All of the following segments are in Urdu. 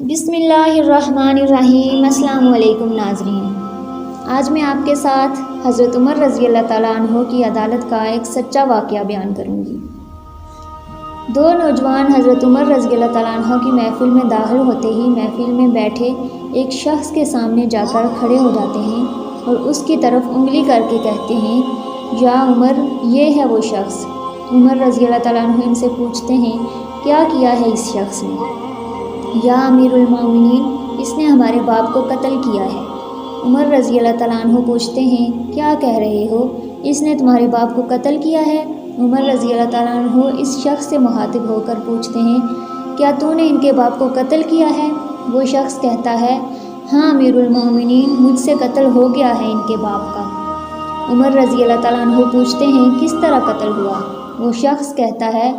بسم اللہ الرحمن الرحیم۔ السلام علیکم ناظرین، آج میں آپ کے ساتھ حضرت عمر رضی اللہ تعالیٰ عنہ کی عدالت کا ایک سچا واقعہ بیان کروں گی۔ دو نوجوان حضرت عمر رضی اللہ تعالیٰ عنہ کی محفل میں داخل ہوتے ہی محفل میں بیٹھے ایک شخص کے سامنے جا کر کھڑے ہو جاتے ہیں اور اس کی طرف انگلی کر کے کہتے ہیں، یا عمر، یہ ہے وہ شخص۔ عمر رضی اللہ تعالیٰ عنہ ان سے پوچھتے ہیں، کیا کیا ہے اس شخص نے؟ یا امیر المومنین، اس نے ہمارے باپ کو قتل کیا ہے۔ عمر رضی اللہ تعالیٰ عنہ پوچھتے ہیں، کیا کہہ رہے ہو؟ اس نے تمہارے باپ کو قتل کیا ہے؟ عمر رضی اللہ تعالیٰ عنہ اس شخص سے مخاطب ہو کر پوچھتے ہیں، کیا تو نے ان کے باپ کو قتل کیا ہے؟ وہ شخص کہتا ہے، ہاں امیر المومنین، مجھ سے قتل ہو گیا ہے ان کے باپ کا۔ عمر رضی اللہ تعالیٰ عنہ پوچھتے ہیں، کس طرح قتل ہوا؟ وہ شخص کہتا ہے،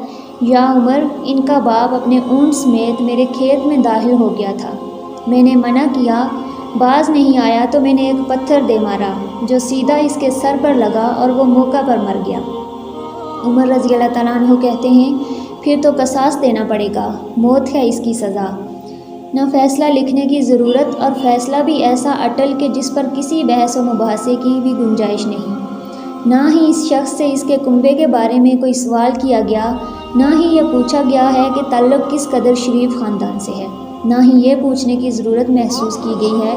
یا عمر، ان کا باپ اپنے اونٹ سمیت میرے کھیت میں داخل ہو گیا تھا۔ میں نے منع کیا، باز نہیں آیا تو میں نے ایک پتھر دے مارا جو سیدھا اس کے سر پر لگا اور وہ موقع پر مر گیا۔ عمر رضی اللہ تعالیٰ عنہ کہتے ہیں، پھر تو قصاص دینا پڑے گا، موت ہے اس کی سزا۔ نہ فیصلہ لکھنے کی ضرورت، اور فیصلہ بھی ایسا اٹل کہ جس پر کسی بحث و مباحثے کی بھی گنجائش نہیں۔ نہ ہی اس شخص سے اس کے کنبے کے بارے میں کوئی سوال کیا گیا، نہ ہی یہ پوچھا گیا ہے کہ تعلق کس قدر شریف خاندان سے ہے، نہ ہی یہ پوچھنے کی ضرورت محسوس کی گئی ہے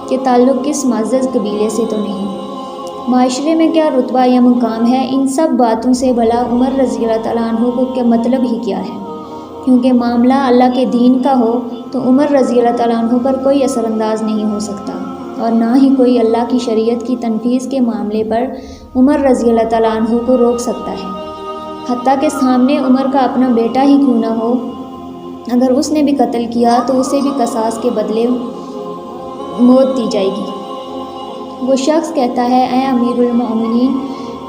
کہ تعلق کس معزز قبیلے سے تو نہیں۔ معاشرے میں کیا رتبہ یا مقام ہے، ان سب باتوں سے بھلا عمر رضی اللہ تعالیٰ عنہ کو کیا مطلب ہی کیا ہے؟ کیونکہ معاملہ اللہ کے دین کا ہو تو عمر رضی اللہ تعالیٰ عنہ پر کوئی اثر انداز نہیں ہو سکتا، اور نہ ہی کوئی اللہ کی شریعت کی تنفیذ کے معاملے پر عمر رضی اللہ تعالیٰ عنہ کو روک سکتا ہے۔ حتیٰ کہ سامنے عمر کا اپنا بیٹا ہی کیوں نہ ہو، اگر اس نے بھی قتل کیا تو اسے بھی قصاص کے بدلے موت دی جائے گی۔ وہ شخص کہتا ہے، اے امیر المومنین،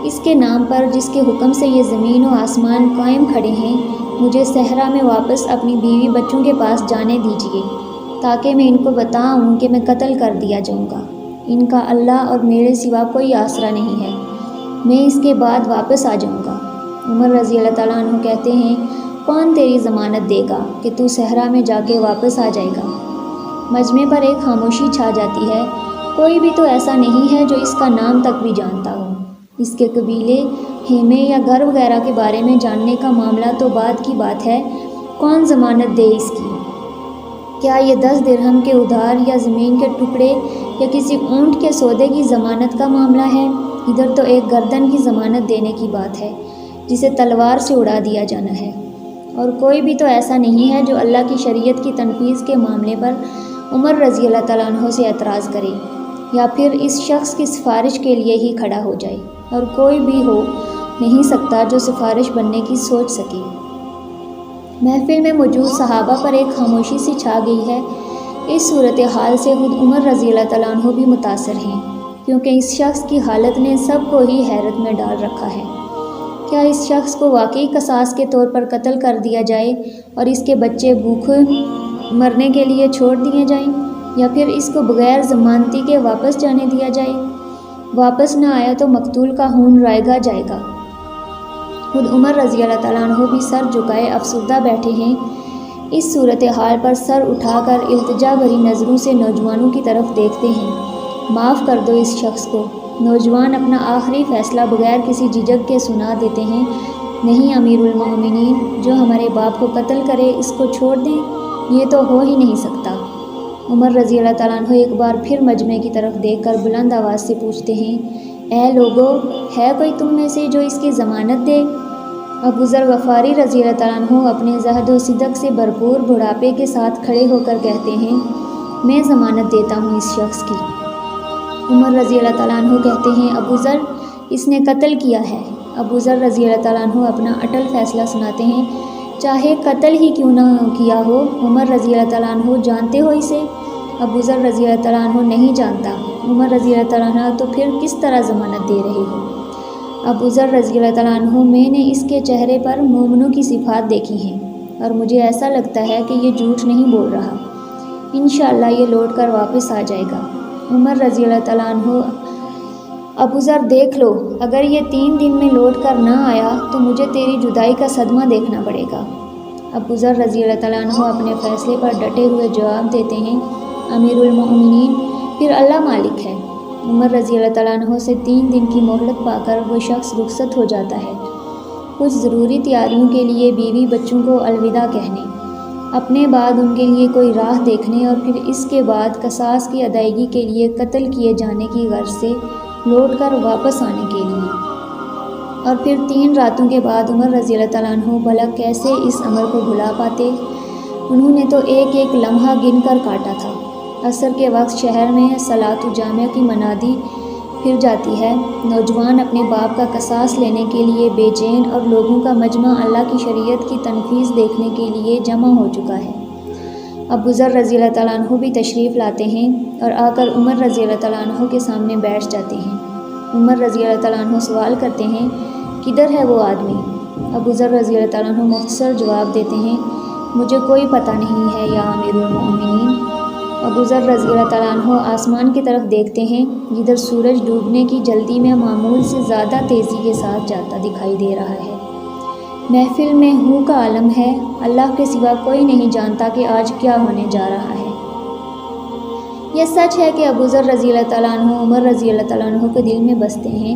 اس کے نام پر جس کے حکم سے یہ زمین و آسمان قائم کھڑے ہیں، مجھے صحرا میں واپس اپنی بیوی بچوں کے پاس جانے دیجیے، تاکہ میں ان کو بتاؤں کہ میں قتل کر دیا جاؤں گا۔ ان کا اللہ اور میرے سوا کوئی آسرا نہیں ہے، میں اس کے بعد واپس آ جاؤں گا۔ عمر رضی اللہ تعالیٰ عنہ کہتے ہیں، کون تیری ضمانت دے گا کہ تو صحرا میں جا کے واپس آ جائے گا؟ مجمع پر ایک خاموشی چھا جاتی ہے، کوئی بھی تو ایسا نہیں ہے جو اس کا نام تک بھی جانتا ہو۔ اس کے قبیلے، خیمے یا گھر وغیرہ کے بارے میں جاننے کا معاملہ تو بعد کی بات ہے، کون ضمانت دے اس کی؟ کیا یہ 10 درہم کے ادھار یا زمین کے ٹکڑے یا کسی اونٹ کے سودے کی ضمانت کا معاملہ ہے؟ ادھر تو ایک گردن کی ضمانت دینے کی بات ہے جسے تلوار سے اڑا دیا جانا ہے، اور کوئی بھی تو ایسا نہیں ہے جو اللہ کی شریعت کی تنفیذ کے معاملے پر عمر رضی اللہ تعالیٰ عنہ سے اعتراض کرے، یا پھر اس شخص کی سفارش کے لیے ہی کھڑا ہو جائے، اور کوئی بھی ہو نہیں سکتا جو سفارش بننے کی سوچ سکے۔ محفل میں موجود صحابہ پر ایک خاموشی سی چھا گئی ہے۔ اس صورتحال سے خود عمر رضی اللہ تعالیٰ عنہ بھی متاثر ہیں، کیونکہ اس شخص کی حالت نے سب کو ہی حیرت میں ڈال رکھا ہے۔ کیا اس شخص کو واقعی قصاص کے طور پر قتل کر دیا جائے اور اس کے بچے بھوکے مرنے کے لیے چھوڑ دیے جائیں، یا پھر اس کو بغیر ضمانتی کے واپس جانے دیا جائے؟ واپس نہ آیا تو مقتول کا خون رائگا جائے گا۔ خود عمر رضی اللہ تعالیٰ عنہ بھی سر جھکائے افسردہ بیٹھے ہیں۔ اس صورتحال پر سر اٹھا کر التجا بھری نظروں سے نوجوانوں کی طرف دیکھتے ہیں، معاف کر دو اس شخص کو۔ نوجوان اپنا آخری فیصلہ بغیر کسی جھجک کے سنا دیتے ہیں، نہیں امیر المومنین، جو ہمارے باپ کو قتل کرے اس کو چھوڑ دیں، یہ تو ہو ہی نہیں سکتا۔ عمر رضی اللہ تعالیٰ عنہ ایک بار پھر مجمع کی طرف دیکھ کر بلند آواز سے پوچھتے ہیں، اے لوگو، ہے کوئی تم میں سے جو اس کی ضمانت دے؟ ابو ذر غفاری رضی اللہ تعالیٰ عنہ اپنے زہد و صدق سے بھرپور بڑھاپے کے ساتھ کھڑے ہو کر کہتے ہیں، میں ضمانت دیتا ہوں اس شخص کی۔ عمر رضی اللہ تعالیٰ عنہ کہتے ہیں، ابو ذر، اس نے قتل کیا ہے۔ ابو ذر رضی اللہ تعالیٰ عنہ اپنا اٹل فیصلہ سناتے ہیں، چاہے قتل ہی کیوں نہ کیا ہو، عمر رضی اللہ تعالیٰ عنہ جانتے ہو اسے؟ ابو ذر رضی اللہ تعالیٰ عنہ نہیں جانتا۔ عمر رضی اللہ تعالیٰ عنہ تو پھر کس طرح ضمانت دے رہے ہو؟ ابو ذر رضی اللہ تعالیٰ عنہ، میں نے اس کے چہرے پر مومنوں کی صفات دیکھی ہیں، اور مجھے ایسا لگتا ہے کہ یہ جھوٹ نہیں بول رہا، انشاءاللہ یہ لوٹ کر واپس آ جائے گا۔ عمر رضی اللہ تعالیٰ عنہ، ابو ذر دیکھ لو، اگر یہ 3 دن میں لوٹ کر نہ آیا تو مجھے تیری جدائی کا صدمہ دیکھنا پڑے گا۔ ابو ذر رضی اللہ تعالیٰ عنہ اپنے فیصلے پر ڈٹے ہوئے جواب دیتے ہیں، امیر المومنین پھر اللہ مالک ہے۔ عمر رضی اللہ تعالیٰ عنہ سے 3 دن کی مہلت پا کر وہ شخص رخصت ہو جاتا ہے، کچھ ضروری تیاریوں کے لیے بیوی بچوں کو الوداع کہنے، اپنے بعد ان کے لیے کوئی راہ دیکھنے اور پھر اس کے بعد قصاص کی ادائیگی کے لیے قتل کیے جانے کی غرض سے لوٹ کر واپس آنے کے لیے۔ اور پھر 3 راتوں کے بعد عمر رضی اللہ تعالیٰ عنہ بھلا کیسے اس امر کو بھلا پاتے؟ انہوں نے تو ایک ایک لمحہ گن کر کاٹا تھا۔ عصر کے وقت شہر میں صلاۃ جامعہ کی منادی پھر جاتی ہے، نوجوان اپنے باپ کا قصاص لینے کے لیے بے چین اور لوگوں کا مجمع اللہ کی شریعت کی تنفیذ دیکھنے کے لیے جمع ہو چکا ہے۔ ابو ذر رضی اللہ تعالیٰ عنہ بھی تشریف لاتے ہیں اور آ کر عمر رضی اللہ تعالیٰ عنہ کے سامنے بیٹھ جاتے ہیں۔ عمر رضی اللہ تعالیٰ عنہ سوال کرتے ہیں، کدھر ہے وہ آدمی؟ ابو ذر رضی اللہ تعالیٰ عنہ مختصر جواب دیتے ہیں، مجھے کوئی پتہ نہیں ہے یا امیر المومنین۔ ابو ذر رضی اللہ تعالیٰ عنہ آسمان کی طرف دیکھتے ہیں، جدھر سورج ڈوبنے کی جلدی میں معمول سے زیادہ تیزی کے ساتھ جاتا دکھائی دے رہا ہے۔ محفل میں ہوں کا عالم ہے، اللہ کے سوا کوئی نہیں جانتا کہ آج کیا ہونے جا رہا ہے۔ یہ سچ ہے کہ ابو ذر رضی اللہ تعالیٰ عنہ عمر رضی اللہ تعالیٰ عنہ کے دل میں بستے ہیں۔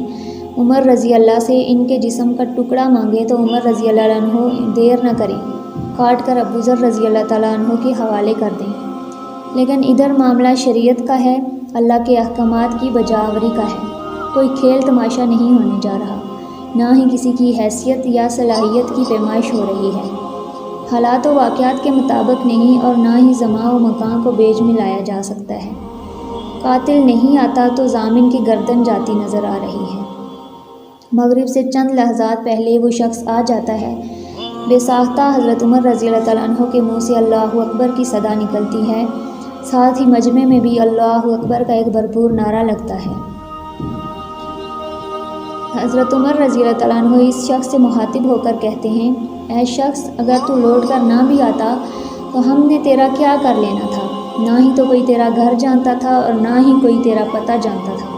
عمر رضی اللہ سے ان کے جسم کا ٹکڑا مانگے تو عمر رضی اللہ عنہ دیر نہ کریں، کاٹ کر ابو ذر رضی اللہ تعالیٰ عنہ کے حوالے کر دیں۔ لیکن ادھر معاملہ شریعت کا ہے، اللہ کے احکامات کی بجاوری کا ہے، کوئی کھیل تماشا نہیں ہونے جا رہا، نہ ہی کسی کی حیثیت یا صلاحیت کی پیمائش ہو رہی ہے۔ حالات و واقعات کے مطابق نہیں اور نہ ہی زمان و مکان کو بیچ میں لایا جا سکتا ہے۔ قاتل نہیں آتا تو ضامن کی گردن جاتی نظر آ رہی ہے۔ مغرب سے چند لحظات پہلے وہ شخص آ جاتا ہے، بے ساختہ حضرت عمر رضی اللہ تعالیٰ عنہ کے منہ سے اللہ اکبر کی صدا نکلتی ہے، ساتھ ہی مجمع میں بھی اللہ اکبر کا ایک بھرپور نعرہ لگتا ہے۔ حضرت عمر رضی اللہ تعالیٰ عنہ اس شخص سے مخاطب ہو کر کہتے ہیں، اے شخص، اگر تو لوٹ کر نہ بھی آتا تو ہم نے تیرا کیا کر لینا تھا؟ نہ ہی تو کوئی تیرا گھر جانتا تھا اور نہ ہی کوئی تیرا پتہ جانتا تھا۔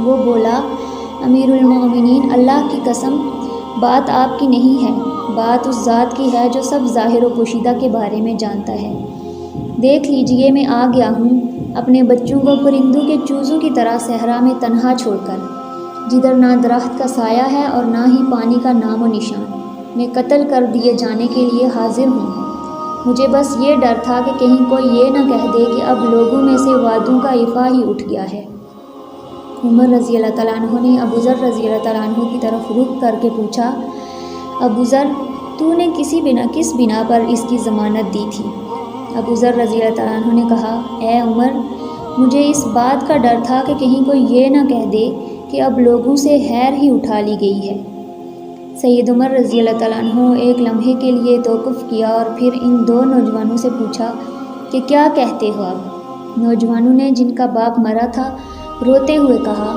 وہ بولا، امیر المومنین، اللہ کی قسم، بات آپ کی نہیں ہے، بات اس ذات کی ہے جو سب ظاہر و پوشیدہ کے بارے میں جانتا ہے۔ دیکھ لیجئے، میں آ گیا ہوں اپنے بچوں کو پرندوں کے چوزوں کی طرح صحرا میں تنہا چھوڑ کر، جدھر نہ درخت کا سایہ ہے اور نہ ہی پانی کا نام و نشان۔ میں قتل کر دیے جانے کے لیے حاضر ہوں۔ مجھے بس یہ ڈر تھا کہ کہیں کوئی یہ نہ کہہ دے کہ اب لوگوں میں سے وعدوں کا ایفا ہی اٹھ گیا ہے۔ عمر رضی اللہ تعالیٰ عنہ نے ابو ذر رضی اللہ تعالیٰ عنہ کی طرف رخ کر کے پوچھا، ابو ذر، تو نے کس بنا پر اس کی ضمانت دی تھی؟ ابو ذر رضی اللہ تعالیٰ عنہ نے کہا، اے عمر، مجھے اس بات کا ڈر تھا کہ کہیں کوئی یہ نہ کہہ دے کہ اب لوگوں سے خیر ہی اٹھا لی گئی ہے۔ سید عمر رضی اللہ تعالیٰ عنہ ایک لمحے کے لیے توقف کیا اور پھر ان 2 نوجوانوں سے پوچھا کہ کیا کہتے ہو اب؟ نوجوانوں نے، جن کا باپ مرا تھا، روتے ہوئے کہا،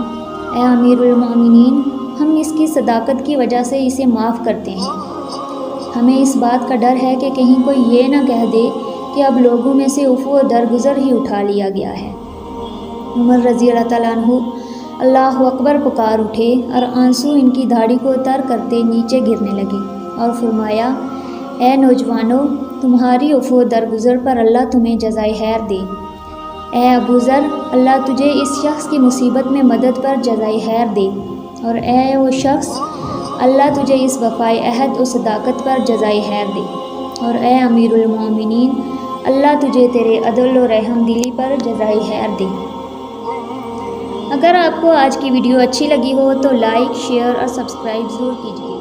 اے امیر المومنین، ہم اس کی صداقت کی وجہ سے اسے معاف کرتے ہیں۔ ہمیں اس بات کا ڈر ہے کہ کہیں کوئی یہ نہ کہہ دے کہ اب لوگوں میں سے عفو و درگزر ہی اٹھا لیا گیا ہے۔ عمر رضی اللہ تعالیٰ عنہ اللہ اکبر پکار اٹھے اور آنسو ان کی دھاڑی کو تر کرتے نیچے گرنے لگے اور فرمایا، اے نوجوانوں، تمہاری عفو و درگزر پر اللہ تمہیں جزائے خیر دے۔ اے ابو ذر، اللہ تجھے اس شخص کی مصیبت میں مدد پر جزائے خیر دے، اور اے وہ شخص، اللہ تجھے اس وفائے عہد و صداقت پر جزائے خیر دے، اور اے امیر المومنین، اللہ تجھے تیرے عدل و رحم دلی پر جزائے خیر دے۔ اگر آپ کو آج کی ویڈیو اچھی لگی ہو تو لائک، شیئر اور سبسکرائب ضرور کیجیے۔